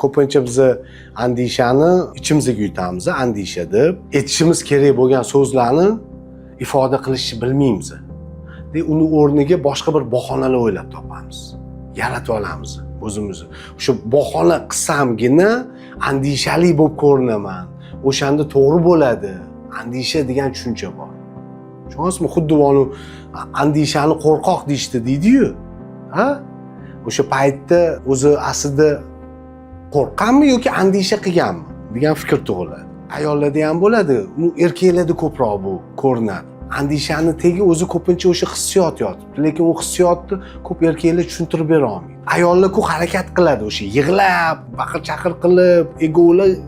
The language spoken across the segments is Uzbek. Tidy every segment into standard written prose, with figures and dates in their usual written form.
Ko'pincha biz andishani ichimizga yutamiz, andisha deb. Aytishimiz kerak bo'lgan so'zlarni ifoda qilishni bilmaymiz. Uni o'rniga boshqa bir bahonalar o'ylab topamiz. Yaratib olamiz o'zimizni. O'sha bahona qilsamgina andishali bo'lib ko'rinaman. O'shanda to'g'ri bo'ladi. Andisha degan tushuncha bor. Tushunasizmi? Xuddi uni andishani qo'rqoq deyishdi deydi-yu. Ha? O'sha paytda o'zi aslida qo'rqqanmi yoki andisha qilganmi degan fikr tug'iladi. Ayollarda ham bo'ladi, erkaklarda ko'proq bu ko'rinadi. Andishani tegi o'zi ko'pincha o'sha hissiyot yotibdi, lekin u hissiyotni ko'p erkaklar tushuntirib bera olmaydi. Ayollar ko'p harakat qiladi, o'sha yig'lab, baqir-chaqir qilib,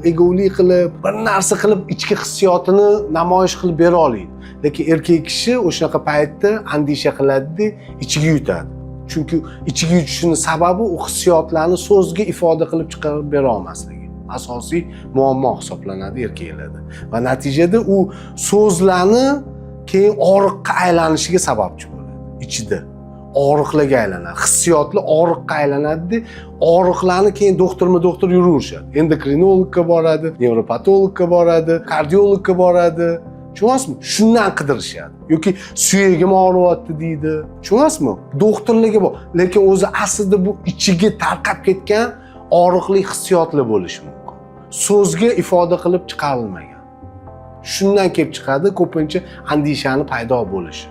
egoli qilib, bir narsa qilib ichki hissiyotini namoyish qilib bera oladi. Lekin erkak kishi o'shaqa paytda andisha qiladi-da, ichiga yutadi. Chunki ichiga yutishining sababi u hissiyotlarni so'zga ifoda qilib chiqarib bera olmasligi. Asosiy muammo hisoblanadi erkaklarda. Va natijada u so'zlarni keyin og'riqqa aylanishiga sababchi bo'ladi. Ichida og'riqlarga aylanadi. Hissiyotlar og'riqqa aylanadi. Og'riqlarni keyin doktor yuraverishadi. Endokrinologga boradi, nevropatologga boradi, kardiologga boradi. Tushunasizmi? Shundan qidirishadi. Yoki suyagim og'riyapti deydi. Tushunasizmi? Doktorlarga bor. Lekin o'zi aslida bu ichiga tarqab ketgan og'riqli hissiyotlar bo'lishi mumkin. So'zga ifoda qilib chiqarilmagan. Shundan kelib chiqadi ko'pincha andishani paydo bo'lishi.